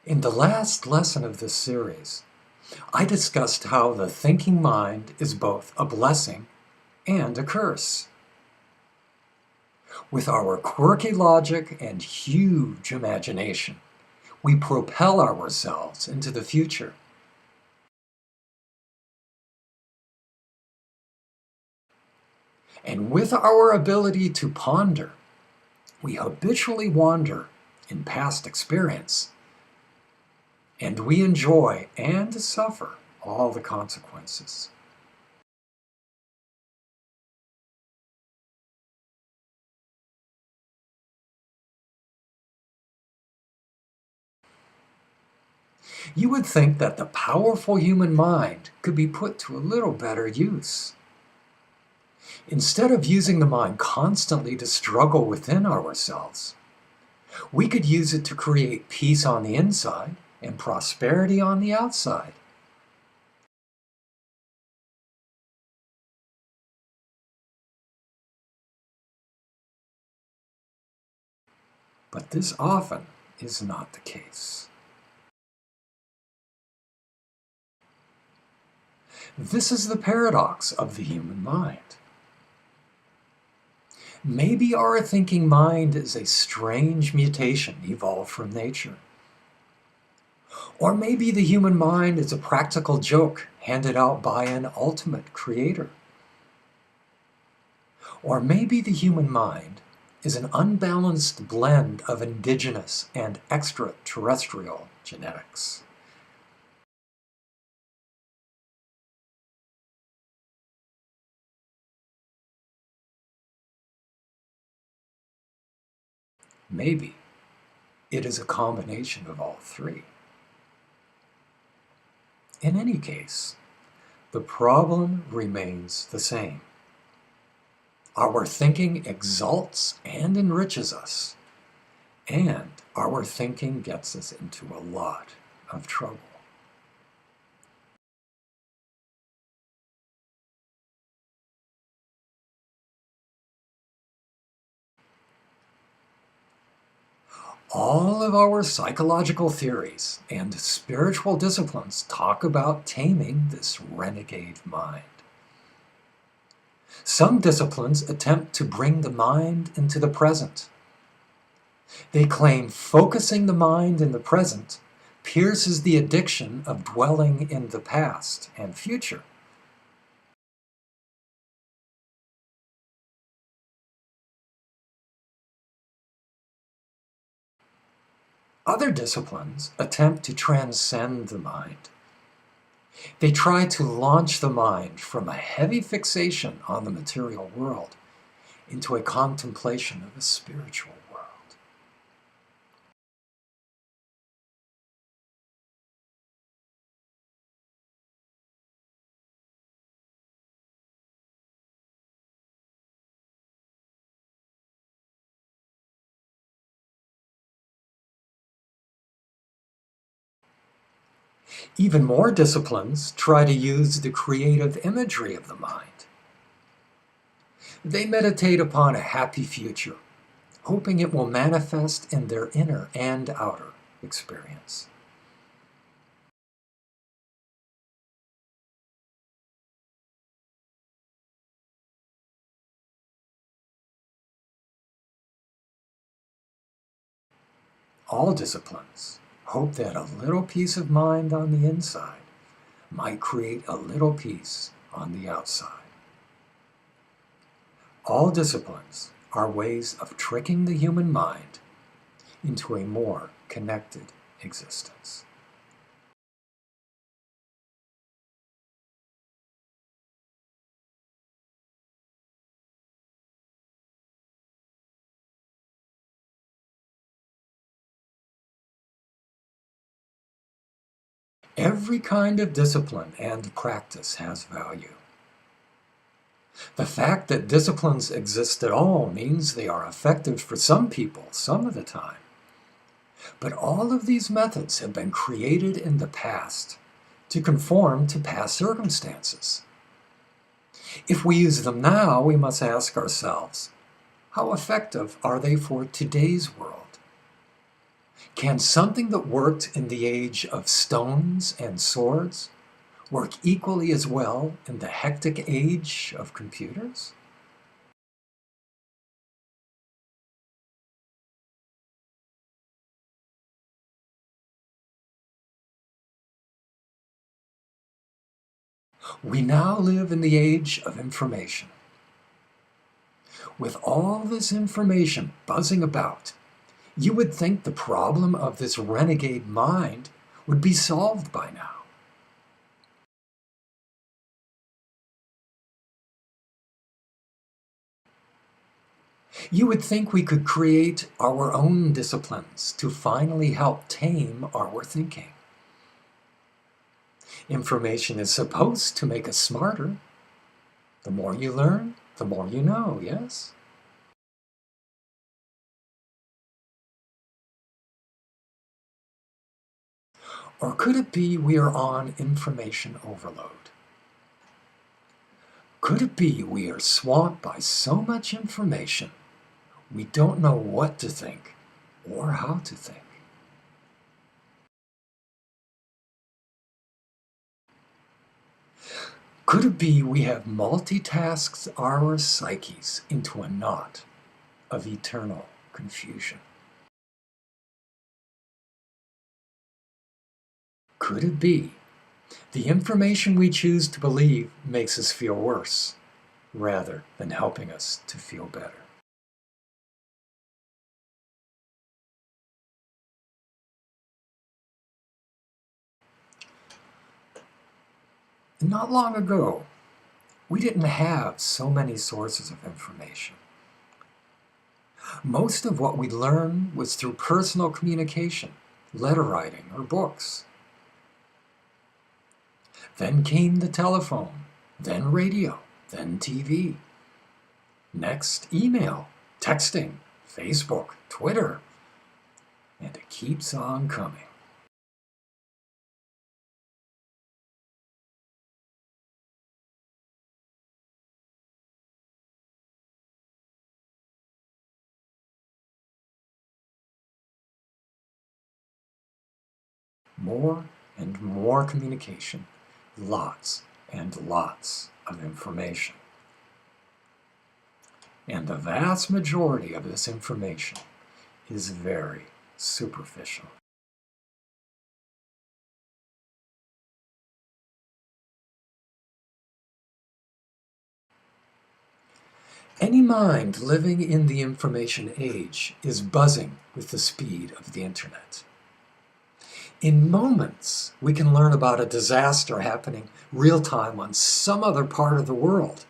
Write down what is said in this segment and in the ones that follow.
In the last lesson of this series, I discussed how the thinking mind is both a blessing and a curse. With our quirky logic and huge imagination, we propel ourselves into the future. And with our ability to ponder, we habitually wander in past experience, and we enjoy and suffer all the consequences. You would think that the powerful human mind could be put to a little better use. Instead of using the mind constantly to struggle within ourselves, we could use it to create peace on the inside and prosperity on the outside. But this often is not the case. This is the paradox of the human mind. Maybe our thinking mind is a strange mutation evolved from nature. Or maybe the human mind is a practical joke handed out by an ultimate creator. Or maybe the human mind is an unbalanced blend of indigenous and extraterrestrial genetics. Maybe it is a combination of all three. In any case, the problem remains the same. Our thinking exalts and enriches us, and our thinking gets us into a lot of trouble. All of our psychological theories and spiritual disciplines talk about taming this renegade mind. Some disciplines attempt to bring the mind into the present. They claim focusing the mind in the present pierces the addiction of dwelling in the past and future. Other disciplines attempt to transcend the mind. They try to launch the mind from a heavy fixation on the material world into a contemplation of the spiritual world. Even more disciplines try to use the creative imagery of the mind. They meditate upon a happy future, hoping it will manifest in their inner and outer experience. All disciplines hope that a little peace of mind on the inside might create a little peace on the outside. All disciplines are ways of tricking the human mind into a more connected existence. Every kind of discipline and practice has value. The fact that disciplines exist at all means they are effective for some people some of the time. But all of these methods have been created in the past to conform to past circumstances. If we use them now, we must ask ourselves, how effective are they for today's world? Can something that worked in the age of stones and swords work equally as well in the hectic age of computers? We now live in the age of information. With all this information buzzing about, you would think the problem of this renegade mind would be solved by now. You would think we could create our own disciplines to finally help tame our thinking. Information is supposed to make us smarter. The more you learn, the more you know, yes? Or could it be we are on information overload? Could it be we are swamped by so much information we don't know what to think or how to think? Could it be we have multitasked our psyches into a knot of eternal confusion? Could it be the information we choose to believe makes us feel worse rather than helping us to feel better? Not long ago, we didn't have so many sources of information. Most of what we learned was through personal communication, letter writing, or books. Then came the telephone, then radio, then TV. Next, email, texting, Facebook, Twitter, and it keeps on coming. More and more communication, lots and lots of information. And the vast majority of this information is very superficial. Any mind living in the information age is buzzing with the speed of the internet. In moments, we can learn about a disaster happening real time on some other part of the world,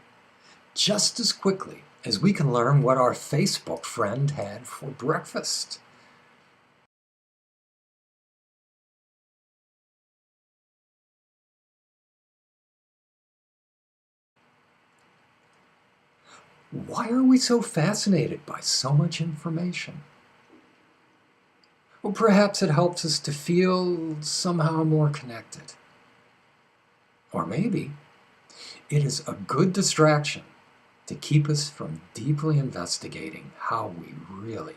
just as quickly as we can learn what our Facebook friend had for breakfast. Why are we so fascinated by so much information? Well, perhaps it helps us to feel somehow more connected. Or maybe it is a good distraction to keep us from deeply investigating how we really